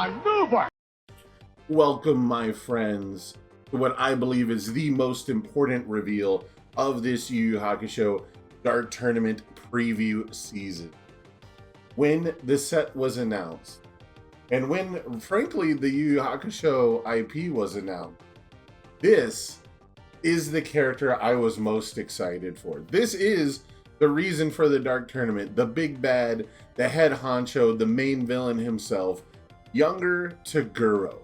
maneuver! Welcome, my friends, to what I believe is the most important reveal of this Yu Yu Hakusho Dark Tournament preview season. When the set was announced, and when, frankly, the Yu Yu Hakusho IP was announced, this is the character I was most excited for. This is the reason for the Dark Tournament, the big bad, the head honcho, the main villain himself, Younger Toguro.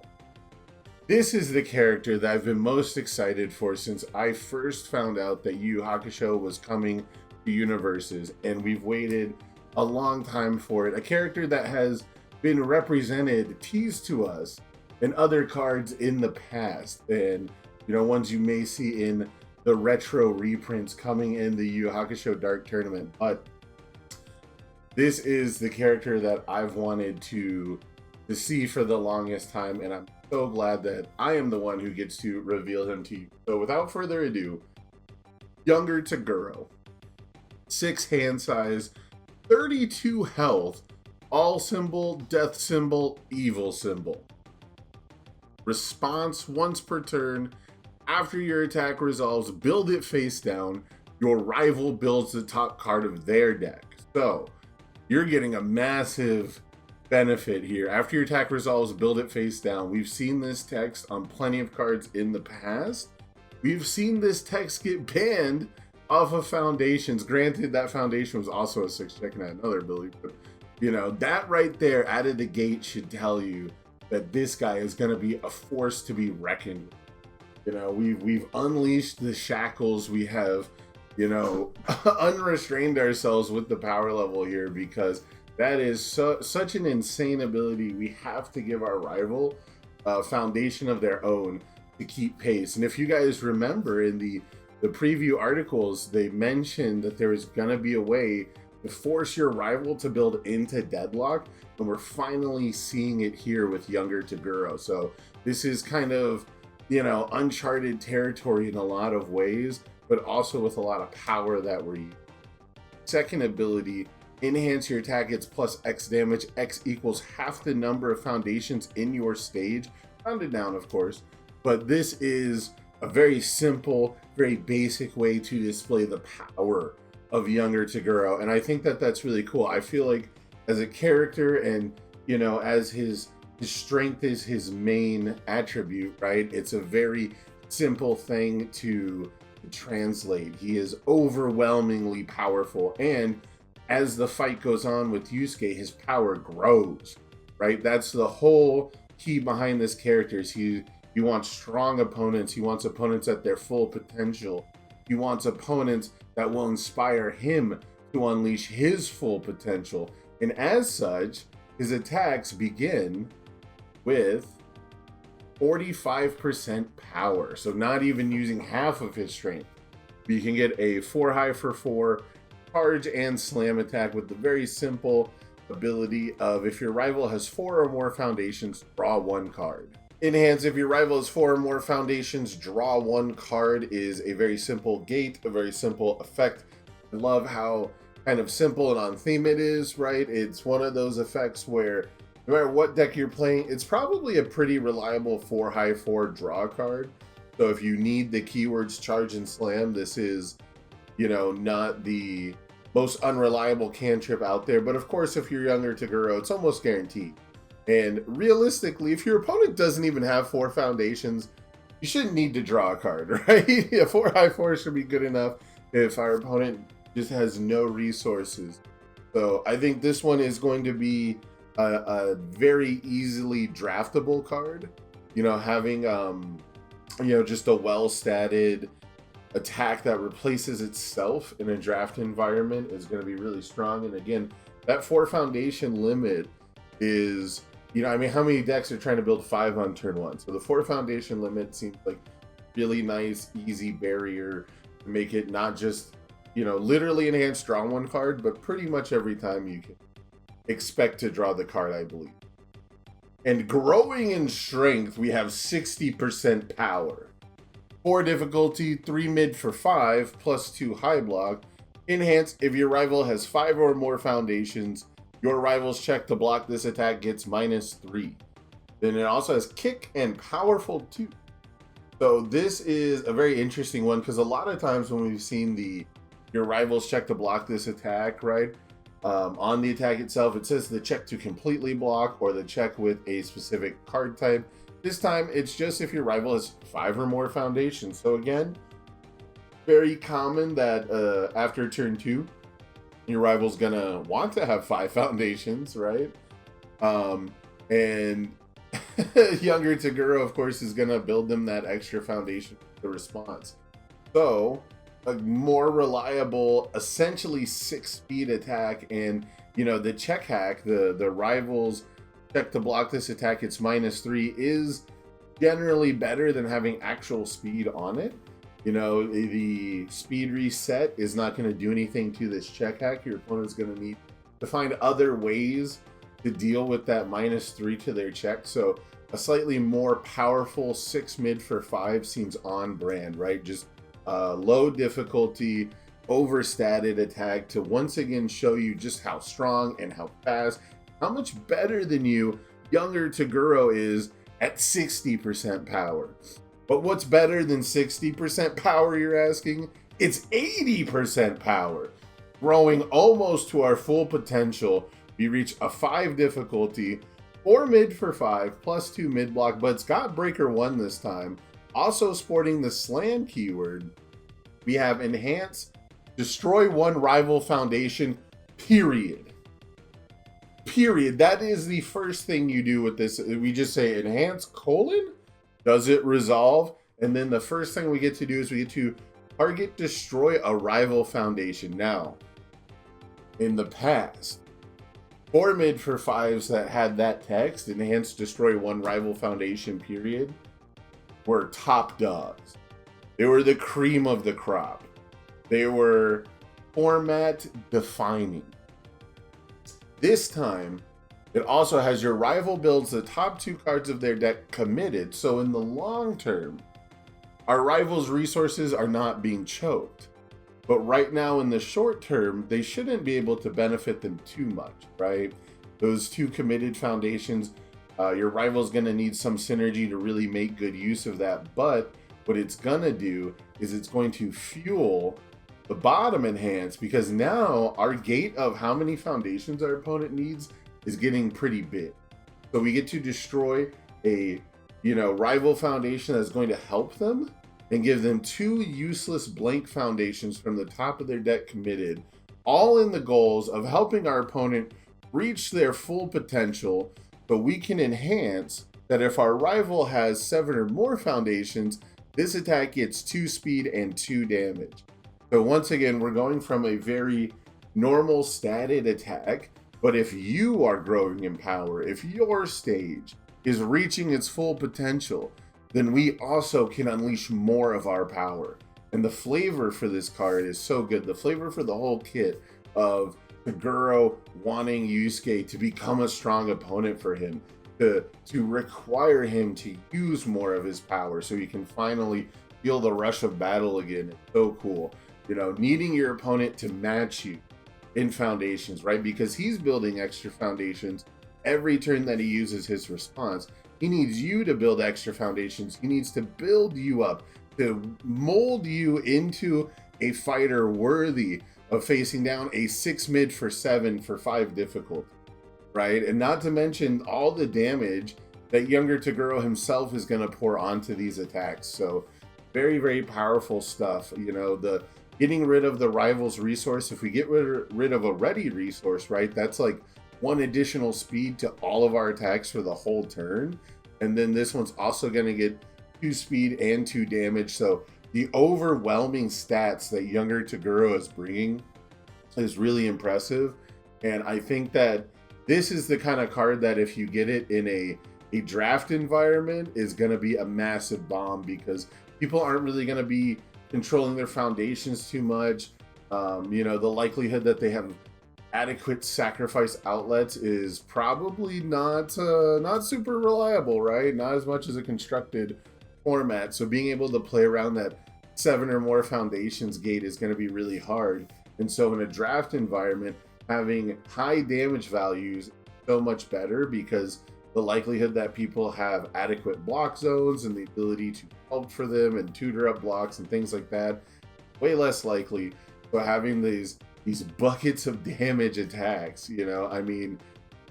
This is the character that I've been most excited for since I first found out that Yu Yu Hakusho was coming to Universus, and we've waited a long time for it. A character that has been represented, teased to us in other cards in the past, and ones you may see in the retro reprints coming in the Yu Yu Hakusho Dark Tournament. But this is the character that I've wanted to see for the longest time, and I'm so glad that I am the one who gets to reveal him to you. So without further ado, Younger Toguro. 6 hand size, 32 health, all symbol, death symbol, evil symbol. Response once per turn. After your attack resolves, build it face down. Your rival builds the top card of their deck. So you're getting a massive benefit here. After your attack resolves, build it face down. We've seen this text on plenty of cards in the past. We've seen this text get banned off of foundations. Granted, that foundation was also a 6-check and had another ability, but that right there out of the gate should tell you that this guy is going to be a force to be reckoned with. We've unleashed the shackles. We have, unrestrained ourselves with the power level here, because that is such an insane ability. We have to give our rival a foundation of their own to keep pace. And if you guys remember in the preview articles, they mentioned that there was going to be a way to force your rival to build into deadlock, and we're finally seeing it here with Younger Toguro. So this is kind of uncharted territory in a lot of ways, but also with a lot of power that we're using. Second ability, enhance your attack gets plus X damage. X equals half the number of foundations in your stage, rounded down of course, but this is a very simple, very basic way to display the power of Younger Toguro, and I think that that's really cool. I feel like as a character, and as his strength is his main attribute, right? It's a very simple thing to translate. He is overwhelmingly powerful, and as the fight goes on with Yusuke, his power grows, right? That's the whole key behind this character. Is he wants strong opponents. He wants opponents at their full potential. He wants opponents that will inspire him to unleash his full potential. And as such, his attacks begin with 45% power, so not even using half of his strength. You can get a 4 high for 4 charge and slam attack with the very simple ability of, if your rival has 4 or more foundations, draw 1 card. Enhance, if your rival has 4 or more foundations, draw 1 card, is a very simple gate, a very simple effect. I love how kind of simple and on theme it is, right? It's one of those effects where no matter what deck you're playing, it's probably a pretty reliable 4 high 4 draw card. So if you need the keywords charge and slam, this is, not the most unreliable cantrip out there. But of course, if you're Younger Toguro, it's almost guaranteed. And realistically, if your opponent doesn't even have 4 foundations, you shouldn't need to draw a card, right? Yeah, 4 high 4 should be good enough if our opponent just has no resources. So I think this one is going to be a very easily draftable card. Having just a well-statted attack that replaces itself in a draft environment is going to be really strong. And again, that 4 foundation limit is, how many decks are trying to build 5 on turn 1? So the 4 foundation limit seems like really nice, easy barrier to make it not just, literally enhance draw 1 card, but pretty much every time you can expect to draw the card, I believe. And growing in strength, we have 60% power. 4 difficulty, 3 mid for 5, plus 2 high block. Enhance, if your rival has 5 or more foundations, your rival's check to block this attack gets -3. Then it also has kick and powerful 2. So this is a very interesting one because a lot of times when we've seen your rivals check to block this attack, right? On the attack itself, it says the check to completely block or the check with a specific card type. This time, it's just if your rival has 5 or more foundations. So again, very common that after turn 2, your rival's gonna want to have 5 foundations, right? And younger Toguro, of course, is gonna build them that extra foundation for the response. So a more reliable, essentially 6-speed attack, and the check hack, the rivals check to block this attack, it's -3, is generally better than having actual speed on it. The speed reset is not going to do anything to this check hack. Your opponent's going to need to find other ways to deal with that -3 to their check. So a slightly more powerful 6 mid for 5 seems on brand, right? Just low difficulty, overstated attack to once again show you just how strong and how fast, how much better than you younger Toguro is at 60% power. But what's better than 60% power, you're asking? It's 80% power. Growing almost to our full potential, we reach a 5 difficulty, 4 mid for 5, +2 mid block, but it's got breaker 1 this time. Also sporting the slam keyword, we have enhance, destroy 1 rival foundation, period. Period. That is the first thing you do with this. We just say enhance : does it resolve? And then the first thing we get to do is we get to target destroy a rival foundation. Now, in the past, 4 mid for 5s that had that text, enhance destroy 1 rival foundation, period, were top dogs. They were the cream of the crop. They were format defining. This time, it also has your rival builds the top 2 cards of their deck committed. So in the long term, our rivals' resources are not being choked. But right now in the short term, they shouldn't be able to benefit them too much, right? Those 2 committed foundations, your rival's going to need some synergy to really make good use of that. But what it's going to do is it's going to fuel the bottom enhance, because now our gate of how many foundations our opponent needs is getting pretty big. So we get to destroy a rival foundation that's going to help them and give them 2 useless blank foundations from the top of their deck committed, all in the goals of helping our opponent reach their full potential, so we can enhance that if our rival has 7 or more foundations, this attack gets 2 speed and 2 damage. So once again, we're going from a very normal statted attack, but if you are growing in power, if your stage is reaching its full potential, then we also can unleash more of our power. And the flavor for this card is so good. The flavor for the whole kit of Toguro wanting Yusuke to become a strong opponent for him, to require him to use more of his power so he can finally feel the rush of battle again. It's so cool. Needing your opponent to match you in foundations, right? Because he's building extra foundations every turn that he uses his response. He needs you to build extra foundations. He needs to build you up, to mold you into a fighter worthy of facing down a 6 mid for 7 for 5 difficulty, right? And not to mention all the damage that younger Toguro himself is going to pour onto these attacks. So very, very powerful stuff. The getting rid of the rival's resource, if we get rid of a ready resource, right, that's like 1 additional speed to all of our attacks for the whole turn. And then this one's also going to get 2 speed and 2 damage. So the overwhelming stats that younger Toguro is bringing is really impressive. And I think that this is the kind of card that if you get it in a draft environment is going to be a massive bomb, because people aren't really going to be controlling their foundations too much. The likelihood that they have adequate sacrifice outlets is probably not super reliable, right? Not as much as a constructed format. So being able to play around that 7 or more foundations gate is going to be really hard. And so in a draft environment, having high damage values is so much better, because the likelihood that people have adequate block zones and the ability to help for them and tutor up blocks and things like that, way less likely. So having these buckets of damage attacks, you know, I mean,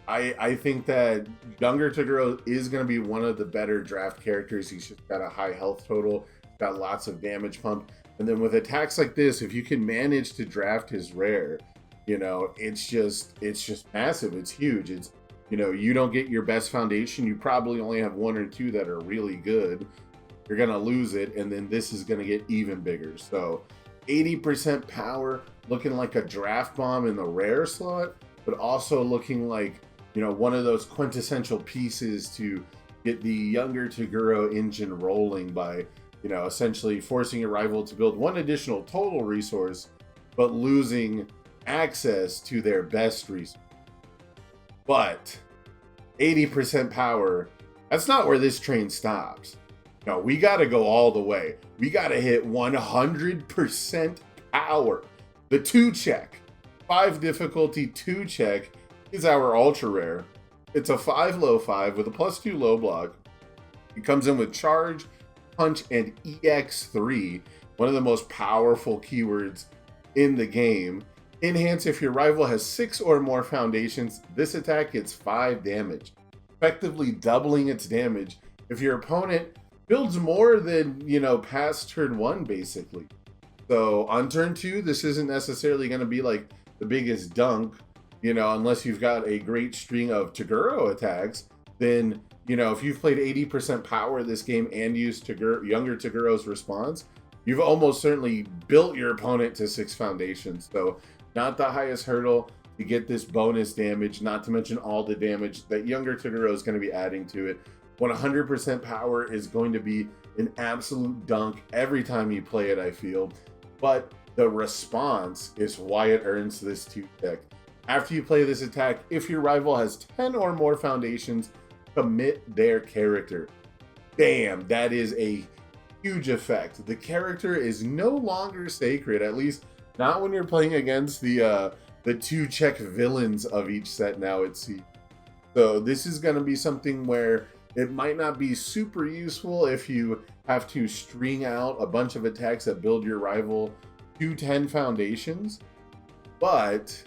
I think that younger Toguro is going to be one of the better draft characters. He's just got a high health total, got lots of damage pump. And then with attacks like this, if you can manage to draft his rare, you know, it's just massive. It's huge. It's, you know, you don't get your best foundation. You probably only have one or two that are really good. You're going to lose it. And then this is going to get even bigger. So 80% power, looking like a draft bomb in the rare slot, but also looking like, you know, one of those quintessential pieces to get the younger Toguro engine rolling by, you know, essentially forcing your rival to build one additional total resource, but losing access to their best resource. But 80% power, that's not where this train stops. No, we got to go all the way. We got to hit 100% power. The 2 check, 5 difficulty 2 check is our ultra rare. It's a 5 low 5 with a +2 low block. It comes in with charge, punch, and EX3, one of the most powerful keywords in the game. Enhance if your rival has 6 or more foundations. This attack gets 5 damage, effectively doubling its damage if your opponent builds more than, you know, past turn 1, basically. So on turn 2, this isn't necessarily going to be like the biggest dunk, you know, unless you've got a great string of Toguro attacks. Then, you know, if you've played 80% power this game and used younger Toguro's response, you've almost certainly built your opponent to 6 foundations. So not the highest hurdle to get this bonus damage, not to mention all the damage that younger Toguro is going to be adding to it. 100% power is going to be an absolute dunk every time you play it, I feel. But the response is why it earns this 2 check. After you play this attack, if your rival has 10 or more foundations, commit their character. Damn, that is a huge effect. The character is no longer sacred, at least not when you're playing against the 2 check villains of each set now, it seems. So this is going to be something where it might not be super useful if you have to string out a bunch of attacks that build your rival to 10 foundations. But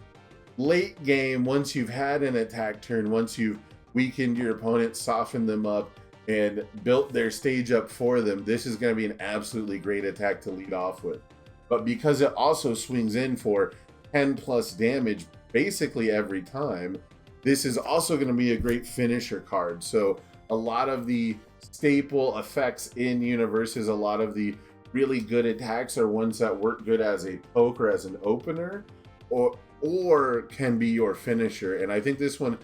late game, once you've had an attack turn, once you've weakened your opponent, softened them up, and built their stage up for them, this is going to be an absolutely great attack to lead off with. But because it also swings in for 10 plus damage basically every time, this is also going to be a great finisher card. So a lot of the staple effects in Universus, a lot of the really good attacks are ones that work good as a poke or as an opener, or can be your finisher. And I think this one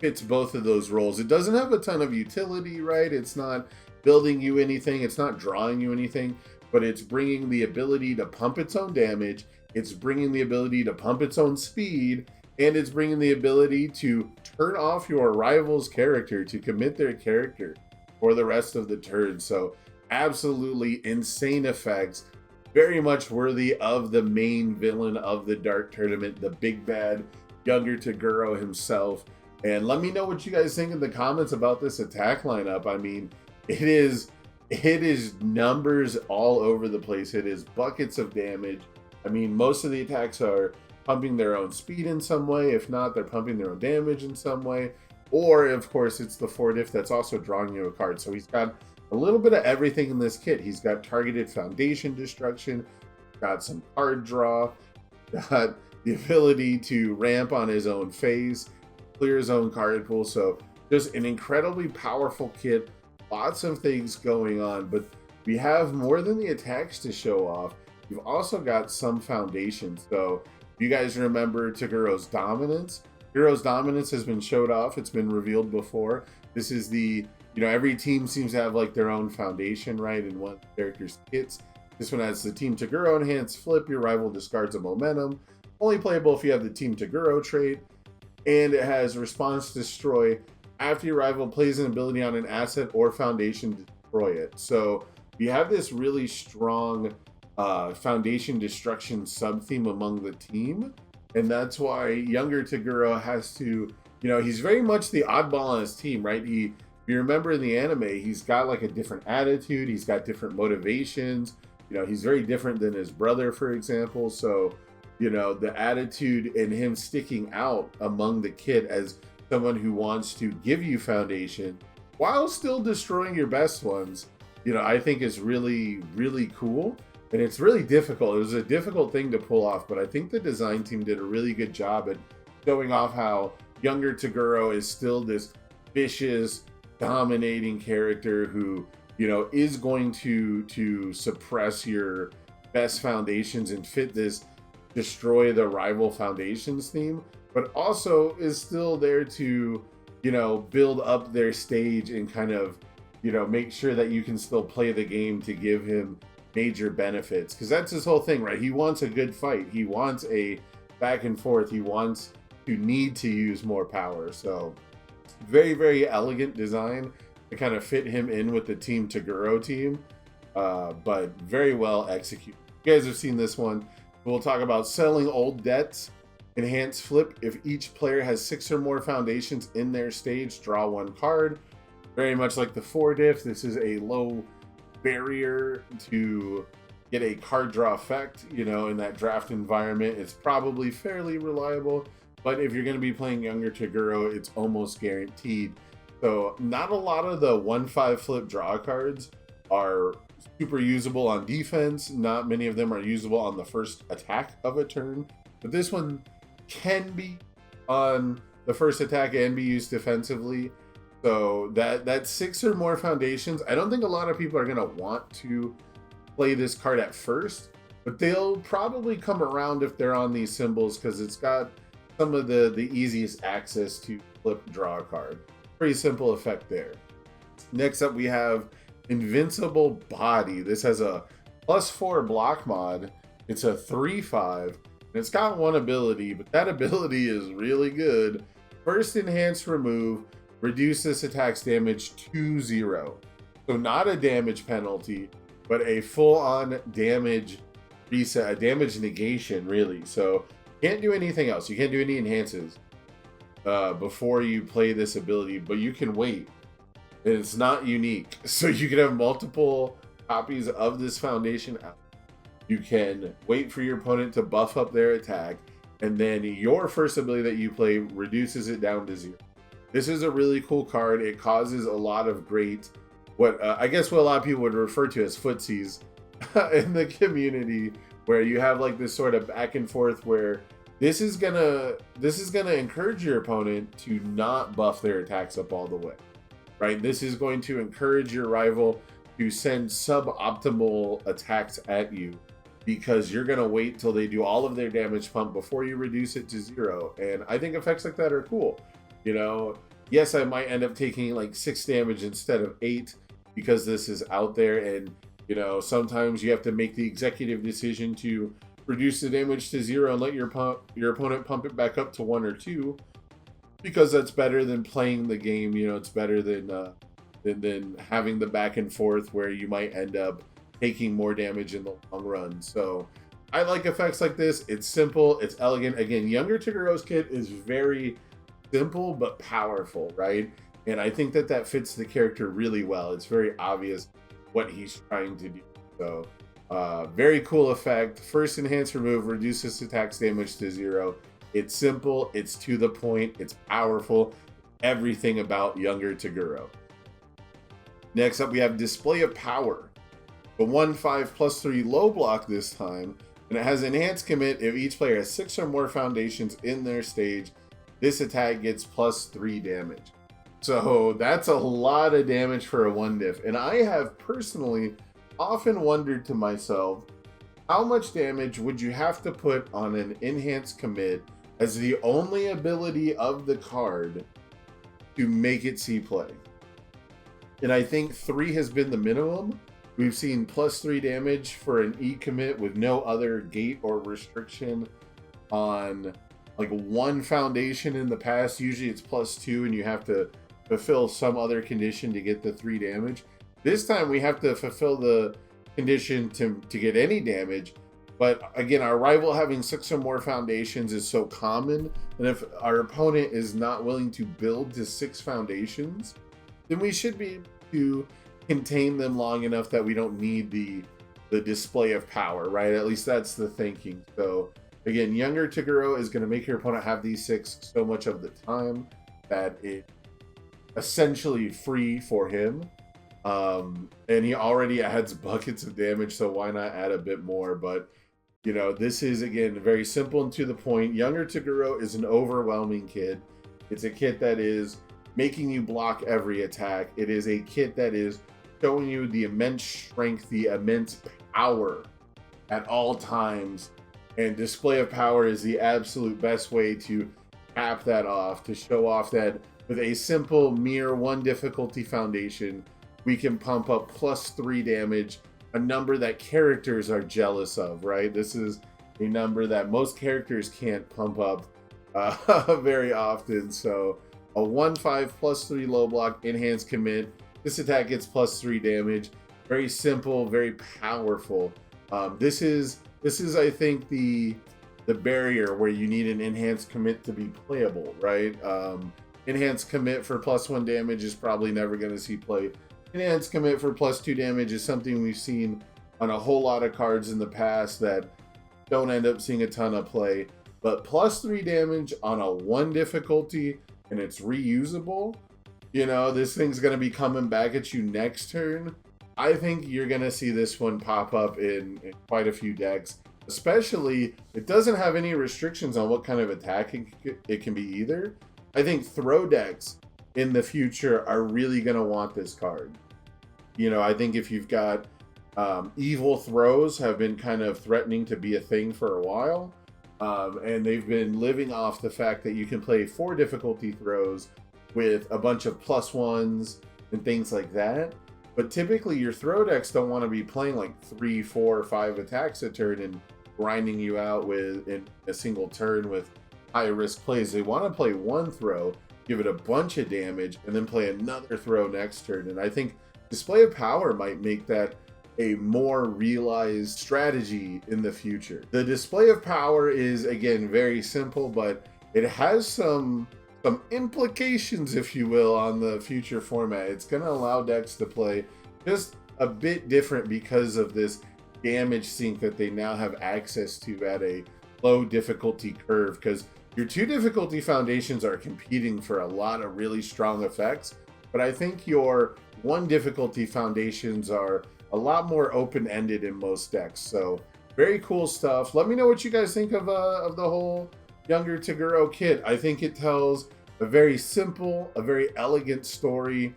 fits both of those roles. It doesn't have a ton of utility, right? It's not building you anything, it's not drawing you anything, but it's bringing the ability to pump its own damage, it's bringing the ability to pump its own speed, and it's bringing the ability to turn off your rival's character, to commit their character for the rest of the turn. So absolutely insane effects, very much worthy of the main villain of the Dark Tournament, the big bad younger Toguro himself. And let me know what you guys think in the comments about this attack lineup. I mean, it is numbers all over the place. It is buckets of damage. I mean, most of the attacks are pumping their own speed in some way. If not, they're pumping their own damage in some way. Or, of course, it's the 4 diff that's also drawing you a card. So he's got a little bit of everything in this kit. He's got targeted foundation destruction, got some card draw, got the ability to ramp on his own phase, clear his own card pool. So just an incredibly powerful kit. Lots of things going on, but we have more than the attacks to show off. We've also got some foundations. So if you guys remember Toguro's dominance, Toguro's dominance has been showed off. It's been revealed before. This is the, you know, every team seems to have like their own foundation, right? In one character's kits. This one has the Team Toguro enhanced flip. Your rival discards a momentum. Only playable if you have the Team Toguro trait. And it has response destroy. After your rival plays an ability on an asset or foundation, destroy it. So we have this really strong foundation destruction sub-theme among the team. And that's why younger Toguro has to, he's very much the oddball on his team, right? If you remember in the anime, he's got like a different attitude, he's got different motivations. He's very different than his brother, for example. So, the attitude and him sticking out among the kid as someone who wants to give you foundation while still destroying your best ones, I think is really, really cool. And it's really difficult. It was a difficult thing to pull off, but I think the design team did a really good job at showing off how younger Toguro is still this vicious, dominating character who, is going to suppress your best foundations and fit this destroy the rival foundations theme, but also is still there to, build up their stage and kind of, make sure that you can still play the game to give him major benefits, because that's his whole thing, right? He wants a good fight, he wants a back and forth, he wants to need to use more power. So very, very elegant design to kind of fit him in with the Team Toguro team, but very well executed. You guys have seen this one. We'll talk about selling old debts. Enhanced flip. If each player has 6 or more foundations in their stage, draw 1 card. Very much like the 4 diff, this is a low barrier to get a card draw effect. In that draft environment, it's probably fairly reliable, but if you're going to be playing younger Toguro, it's almost guaranteed. So not a lot of the 1/5 flip draw cards are super usable on defense. Not many of them are usable on the first attack of a turn, but this one can be on the first attack and be used defensively. So that 6 or more foundations, I don't think a lot of people are going to want to play this card at first, but they'll probably come around if they're on these symbols, because it's got some of the easiest access to flip draw a card. Pretty simple effect there. Next up, we have Invincible Body. This has a +4 block mod. It's a 3/5, and it's got 1 ability, but that ability is really good. First enhanced remove, reduce this attack's damage to 0. So not a damage penalty, but a full-on damage reset, a damage negation, really. So you can't do anything else. You can't do any enhances before you play this ability, but you can wait. And it's not unique. So you can have multiple copies of this foundation out. You can wait for your opponent to buff up their attack, and then your first ability that you play reduces it down to 0. This is a really cool card. It causes a lot of great, what a lot of people would refer to as footsies in the community, where you have like this sort of back and forth where this is gonna encourage your opponent to not buff their attacks up all the way, right? This is going to encourage your rival to send suboptimal attacks at you, because you're gonna wait till they do all of their damage pump before you reduce it to 0. And I think effects like that are cool. Yes, I might end up taking like 6 damage instead of 8 because this is out there, and sometimes you have to make the executive decision to reduce the damage to 0 and let your opponent pump it back up to 1 or 2, because that's better than playing the game. It's better than having the back and forth where you might end up taking more damage in the long run. So I like effects like this. It's simple, it's elegant. Again, younger Toguro's kit is very simple but powerful, right? And I think that fits the character really well. It's very obvious what he's trying to do. So very cool effect. First enhance remove, reduces attacks damage to 0. It's simple, it's to the point, it's powerful. Everything about younger Toguro. Next up, we have Display of Power. The 1/5 +3 low block this time, and it has enhanced commit. If each player has 6 or more foundations in their stage, this attack gets +3 damage. So that's a lot of damage for a 1 diff. And I have personally often wondered to myself, how much damage would you have to put on an enhanced commit as the only ability of the card to make it see play? And I think 3 has been the minimum. We've seen +3 damage for an E commit with no other gate or restriction on like 1 foundation in the past. Usually it's +2 and you have to fulfill some other condition to get the 3 damage. This time we have to fulfill the condition to get any damage, But again, our rival having 6 or more foundations is so common, and if our opponent is not willing to build to 6 foundations, then we should be able to contain them long enough that we don't need the display of power, right? At least that's the thinking. So again, younger Toguro is going to make your opponent have these 6 so much of the time that it essentially free for him. And he already adds buckets of damage, so why not add a bit more? But you know, this is again very simple and to the point. Younger Toguro is an overwhelming kit. It's a kit that is making you block every attack. It is a kit that is showing you the immense strength, the immense power at all times. And display of power is the absolute best way to cap that off, to show off that with a simple mere 1 difficulty foundation, we can pump up +3 damage, a number that characters are jealous of, right? This is a number that most characters can't pump up very often. So a 1/5 +3 low block, enhanced commit. This attack gets +3 damage. Very simple, very powerful. This is I think the barrier where you need an enhanced commit to be playable, right? Enhanced commit for +1 damage is probably never going to see play. Enhanced commit for +2 damage is something we've seen on a whole lot of cards in the past that don't end up seeing a ton of play. But +3 damage on a 1 difficulty, and it's reusable, you know, this thing's going to be coming back at you next turn. I think you're going to see this one pop up in quite a few decks. Especially, it doesn't have any restrictions on what kind of attack it can be either. I think throw decks in the future are really going to want this card. You know, I think if you've got evil throws have been kind of threatening to be a thing for a while. And they've been living off the fact that you can play 4 difficulty throws with a bunch of +1s and things like that. But typically your throw decks don't want to be playing like 3, 4, 5 attacks a turn and grinding you out with in a single turn with high risk plays. They want to play 1 throw, give it a bunch of damage, and then play another throw next turn. And I think display of power might make that a more realized strategy in the future. The display of power is again very simple, but it has some implications, if you will, on the future format. It's going to allow decks to play just a bit different because of this damage sink that they now have access to at a low difficulty curve, because your 2 difficulty foundations are competing for a lot of really strong effects, but I think your 1 difficulty foundations are a lot more open-ended in most decks. So very cool stuff. Let me know what you guys think of the whole younger Toguro kit. I think it tells a very simple, a very elegant story,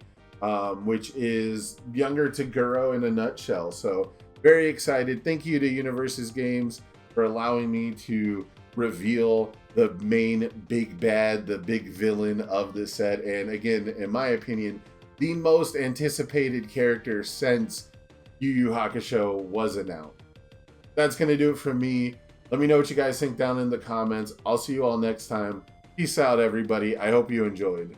which is younger Toguro in a nutshell. So very excited. Thank you to Universus Games for allowing me to reveal the main big bad, the big villain of the set. And again, in my opinion, the most anticipated character since Yu Yu Hakusho was announced. That's going to do it from me. Let me know what you guys think down in the comments. I'll see you all next time. Peace out, everybody. I hope you enjoyed.